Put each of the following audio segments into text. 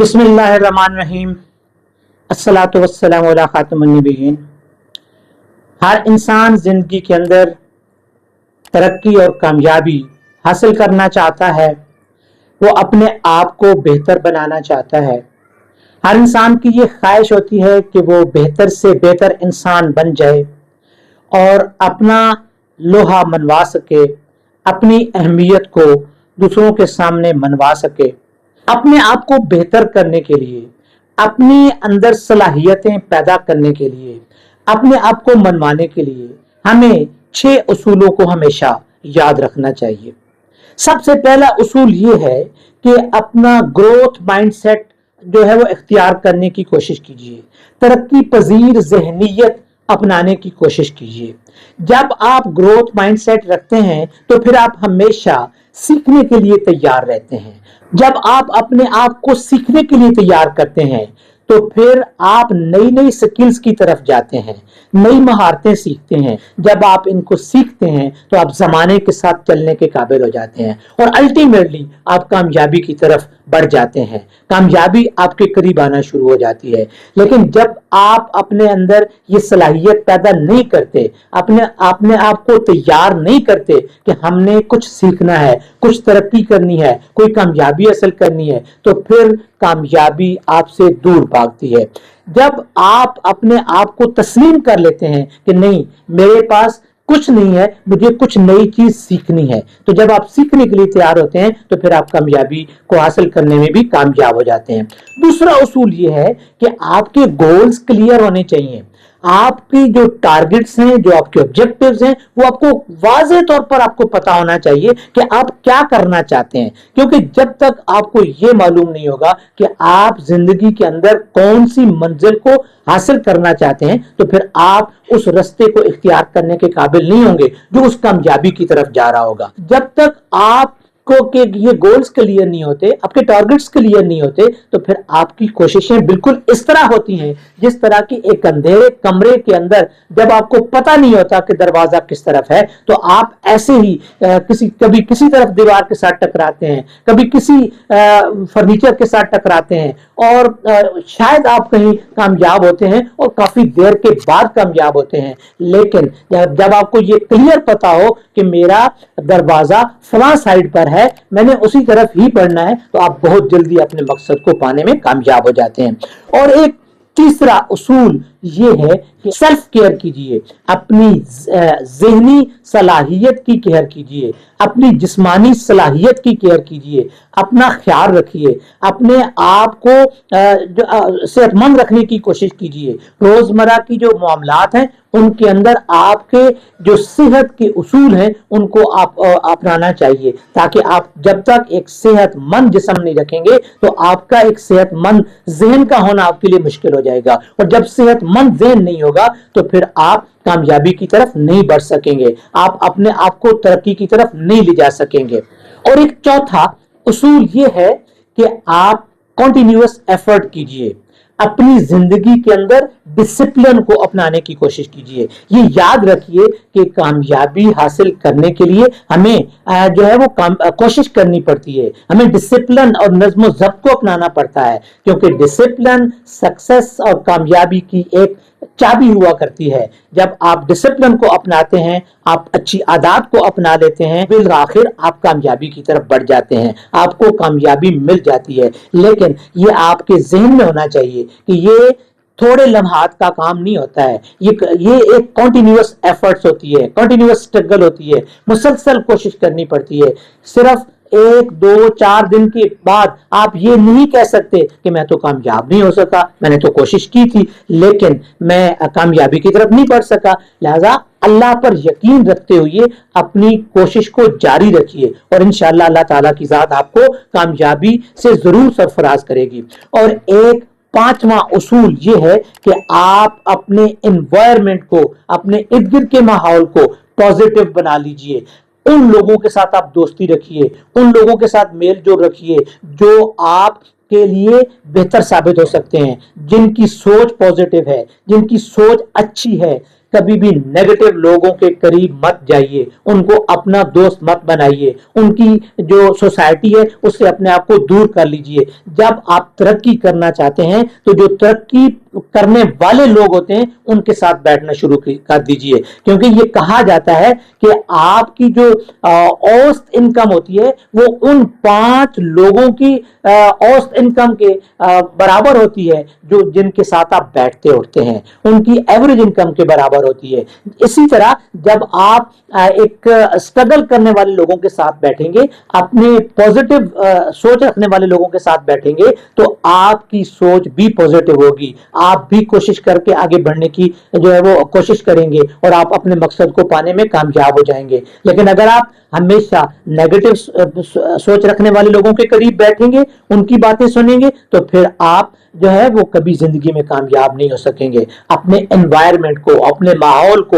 بسم اللہ الرحمن الرحیم۔ الصلاۃ والسلام علی خاتم النبیین۔ ہر انسان زندگی کے اندر ترقی اور کامیابی حاصل کرنا چاہتا ہے، وہ اپنے آپ کو بہتر بنانا چاہتا ہے۔ ہر انسان کی یہ خواہش ہوتی ہے کہ وہ بہتر سے بہتر انسان بن جائے اور اپنا لوہا منوا سکے، اپنی اہمیت کو دوسروں کے سامنے منوا سکے۔ اپنے آپ کو بہتر کرنے کے لیے، اپنی اندر صلاحیتیں پیدا کرنے کے لیے، اپنے آپ کو منوانے کے لیے ہمیں 6 اصولوں کو ہمیشہ یاد رکھنا چاہیے۔ سب سے پہلا اصول یہ ہے کہ اپنا گروتھ مائنڈ سیٹ جو ہے وہ اختیار کرنے کی کوشش کیجیے، ترقی پذیر ذہنیت اپنانے کی کوشش کیجیے۔ جب آپ گروتھ مائنڈ سیٹ رکھتے ہیں تو پھر آپ ہمیشہ سیکھنے کے لیے تیار رہتے ہیں۔ جب آپ اپنے آپ کو سیکھنے کے لیے تیار کرتے ہیں تو پھر آپ نئی سکلز کی طرف جاتے ہیں، نئی مہارتیں سیکھتے ہیں۔ جب آپ ان کو سیکھتے ہیں تو آپ زمانے کے ساتھ چلنے کے قابل ہو جاتے ہیں اور الٹیمیٹلی آپ کامیابی کی طرف بڑھ جاتے ہیں، کامیابی آپ کے قریب آنا شروع ہو جاتی ہے۔ لیکن جب آپ اپنے اندر یہ صلاحیت پیدا نہیں کرتے، اپنے آپ کو تیار نہیں کرتے کہ ہم نے کچھ سیکھنا ہے، کچھ ترقی کرنی ہے، کوئی کامیابی حاصل کرنی ہے، تو پھر کامیابی آپ سے دور بھاگتی ہے۔ جب آپ اپنے آپ کو تسلیم کر لیتے ہیں کہ نہیں، میرے پاس کچھ نہیں ہے، مجھے کچھ نئی چیز سیکھنی ہے، تو جب آپ سیکھنے کے لیے تیار ہوتے ہیں تو پھر آپ کامیابی کو حاصل کرنے میں بھی کامیاب ہو جاتے ہیں۔ دوسرا اصول یہ ہے کہ آپ کے گولز کلیئر ہونے چاہیے۔ آپ کی جو ٹارگٹس ہیں، جو آپ کے آبجیکٹیوز ہیں، وہ آپ کو واضح طور پر آپ کو پتا ہونا چاہیے کہ آپ کیا کرنا چاہتے ہیں، کیونکہ جب تک آپ کو یہ معلوم نہیں ہوگا کہ آپ زندگی کے اندر کون سی منزل کو حاصل کرنا چاہتے ہیں تو پھر آپ اس رستے کو اختیار کرنے کے قابل نہیں ہوں گے جو اس کامیابی کی طرف جا رہا ہوگا۔ جب تک آپ کو کہ یہ گولز کلیئر نہیں ہوتے، آپ کے ٹارگٹس کلیئر نہیں ہوتے، تو پھر آپ کی کوششیں بالکل اس طرح ہوتی ہیں جس طرح کی ایک اندھیرے کمرے کے اندر جب آپ کو پتہ نہیں ہوتا کہ دروازہ کس طرف ہے تو آپ ایسے ہی کبھی کسی طرف دیوار کے ساتھ ٹکراتے ہیں، کبھی کسی فرنیچر کے ساتھ ٹکراتے ہیں اور شاید آپ کہیں کامیاب ہوتے ہیں اور کافی دیر کے بعد کامیاب ہوتے ہیں۔ لیکن جب آپ کو یہ کلیئر پتا ہو کہ میرا دروازہ فلاں سائڈ پر ہے، میں نے اسی طرف ہی پڑھنا ہے، تو آپ بہت جلدی اپنے مقصد کو پانے میں کامیاب ہو جاتے ہیں۔ اور ایک تیسرا اصول یہ ہے کہ سیلف کیئر کیجئے، اپنی ذہنی صلاحیت کی کیئر کیجئے، اپنی جسمانی صلاحیت کی کیئر کیجئے، اپنا خیال رکھیے، اپنے آپ کو صحت مند رکھنے کی کوشش کیجئے۔ روزمرہ کی جو معاملات ہیں ان کے اندر آپ کے جو صحت کے اصول ہیں ان کو آپ اپنانا چاہیے، تاکہ آپ جب تک ایک صحت مند جسم نہیں رکھیں گے تو آپ کا ایک صحت مند ذہن کا ہونا آپ کے لیے مشکل ہو جائے گا، اور جب صحت مند ذہن نہیں ہوگا تو پھر آپ کامیابی کی طرف نہیں بڑھ سکیں گے، آپ اپنے آپ کو ترقی کی طرف نہیں لے جا سکیں گے۔ اور ایک چوتھا اصول یہ ہے کہ آپ کنٹینیوس ایفرٹ کیجئے، اپنی زندگی کے اندر ڈسپلن کو اپنانے کی کوشش کیجئے۔ یہ یاد رکھیے کہ کامیابی حاصل کرنے کے لیے ہمیں جو ہے وہ کوشش کرنی پڑتی ہے، ہمیں ڈسپلن اور نظم و ضبط کو اپنانا پڑتا ہے، کیونکہ ڈسپلن سکسیس اور کامیابی کی ایک چابی ہوا کرتی ہے۔ جب آپ ڈسپلن کو اپناتے ہیں، آپ اچھی عادات کو اپنا لیتے ہیں، بالآخر آپ کامیابی کی طرف بڑھ جاتے ہیں، آپ کو کامیابی مل جاتی ہے۔ لیکن یہ آپ کے ذہن میں ہونا چاہیے کہ یہ تھوڑے لمحات کا کام نہیں ہوتا ہے، یہ ایک کنٹینیوس ایفرٹس ہوتی ہے، کنٹینیوس سٹرگل ہوتی ہے، مسلسل کوشش کرنی پڑتی ہے۔ صرف 1 2 4 دن کے بعد آپ یہ نہیں کہہ سکتے کہ میں تو کامیاب نہیں ہو سکا، میں نے تو کوشش کی تھی لیکن میں کامیابی کی طرف نہیں بڑھ سکا۔ لہذا اللہ پر یقین رکھتے ہوئے اپنی کوشش کو جاری رکھیے اور انشاءاللہ اللہ تعالیٰ کی ذات آپ کو کامیابی سے ضرور سرفراز کرے گی۔ اور ایک 5واں اصول یہ ہے کہ آپ اپنے انوائرمنٹ کو، اپنے ارد گرد کے ماحول کو پازیٹیو بنا لیجئے۔ ان لوگوں کے ساتھ آپ دوستی رکھیے، ان لوگوں کے ساتھ میل جول رکھیے جو آپ کے لیے بہتر ثابت ہو سکتے ہیں، جن کی سوچ پازیٹیو ہے، جن کی سوچ اچھی ہے۔ کبھی بھی نیگیٹو لوگوں کے قریب مت جائیے، ان کو اپنا دوست مت بنائیے، ان کی جو سوسائٹی ہے اس سے اپنے آپ کو دور کر لیجئے۔ جب آپ ترقی کرنا چاہتے ہیں تو جو ترقی کرنے والے لوگ ہوتے ہیں ان کے ساتھ بیٹھنا شروع کر دیجئے، کیونکہ یہ کہا جاتا ہے کہ آپ کی جو اوسط انکم ہوتی ہے وہ ان 5 لوگوں کی اوسط انکم کے برابر ہوتی ہے جو جن کے ساتھ آپ بیٹھتے اٹھتے ہیں، ان کی ایوریج انکم کے برابر ہوتی ہے۔ اسی طرح جب آپ ایک اسٹرگل کرنے والے لوگوں کے ساتھ بیٹھیں گے، اپنے پوزیٹو سوچ رکھنے والے لوگوں کے ساتھ بیٹھیں گے تو آپ کی سوچ بھی پوزیٹو ہوگی، آپ بھی کوشش کر کے آگے بڑھنے کی جو ہے وہ کوشش کریں گے اور آپ اپنے مقصد کو پانے میں کامیاب ہو جائیں گے۔ لیکن اگر آپ ہمیشہ نیگیٹو سوچ رکھنے والے لوگوں کے قریب بیٹھیں گے، ان کی باتیں سنیں گے، تو پھر آپ جو ہے وہ کبھی زندگی میں کامیاب نہیں ہو سکیں گے۔ اپنے انوائرمنٹ کو، اپنے ماحول کو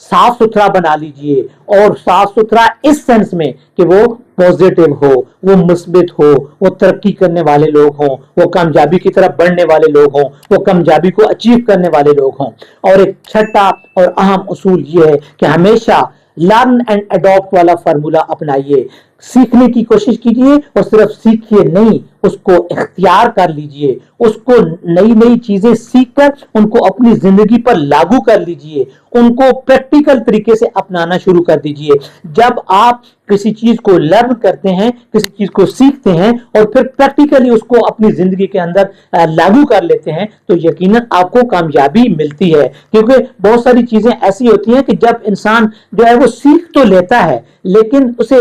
صاف ستھرا بنا لیجئے، اور صاف ستھرا اس سینس میں کہ وہ پوزیٹو ہو، وہ مثبت ہو، وہ ترقی کرنے والے لوگ ہوں، وہ کامیابی کی طرف بڑھنے والے لوگ ہوں، وہ کامیابی کو اچیو کرنے والے لوگ ہوں۔ اور ایک چھٹا اور اہم اصول یہ ہے کہ ہمیشہ لرن اینڈ اڈاپٹ والا فارمولا اپنائیے، سیکھنے کی کوشش کیجیے اور صرف سیکھیے نہیں، اس کو اختیار کر لیجئے، اس کو نئی نئی چیزیں سیکھ کر ان کو اپنی زندگی پر لاگو کر لیجئے، ان کو پریکٹیکل طریقے سے اپنانا شروع کر دیجئے۔ جب آپ کسی چیز کو لرن کرتے ہیں، کسی چیز کو سیکھتے ہیں اور پھر پریکٹیکلی اس کو اپنی زندگی کے اندر لاگو کر لیتے ہیں تو یقیناً آپ کو کامیابی ملتی ہے، کیونکہ بہت ساری چیزیں ایسی ہوتی ہیں کہ جب انسان جو ہے وہ سیکھ تو لیتا ہے لیکن اسے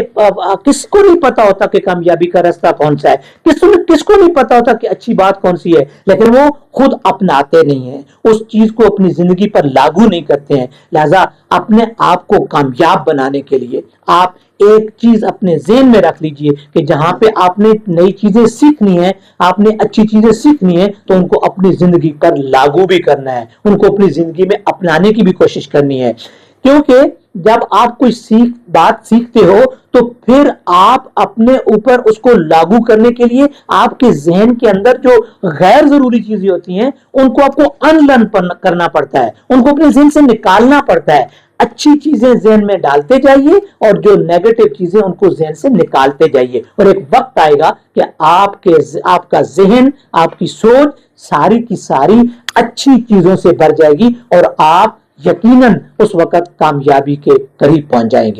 کس کو نہیں پتا ہوتا کہ کامیابی کا راستہ کون سا ہے، کس کو نہیں پتا ہوتا کہ اچھی بات کون سی ہے، لیکن وہ خود اپناتے نہیں ہیں، اس چیز کو اپنی زندگی پر لاگو نہیں کرتے ہیں۔ لہذا اپنے آپ کو کامیاب بنانے کے لیے آپ ایک چیز اپنے ذہن میں رکھ لیجئے کہ جہاں پہ آپ نے نئی چیزیں سیکھنی ہیں، آپ نے اچھی چیزیں سیکھنی ہیں تو ان کو اپنی زندگی پر لاگو بھی کرنا ہے، ان کو اپنی زندگی میں اپنانے کی بھی کوشش کرنی ہے، کیونکہ جب آپ کوئی بات سیکھتے ہو تو پھر آپ اپنے اوپر اس کو لاگو کرنے کے لیے آپ کے ذہن کے اندر جو غیر ضروری چیزیں ہوتی ہیں ان کو آپ کو ان لرن کرنا پڑتا ہے، ان کو اپنے ذہن سے نکالنا پڑتا ہے۔ اچھی چیزیں ذہن میں ڈالتے جائیے اور جو نیگیٹو چیزیں ان کو ذہن سے نکالتے جائیے، اور ایک وقت آئے گا کہ آپ کا ذہن، آپ کی سوچ ساری کی ساری اچھی چیزوں سے بھر جائے گی اور آپ یقیناً اس وقت کامیابی کے قریب پہنچ جائیں گے۔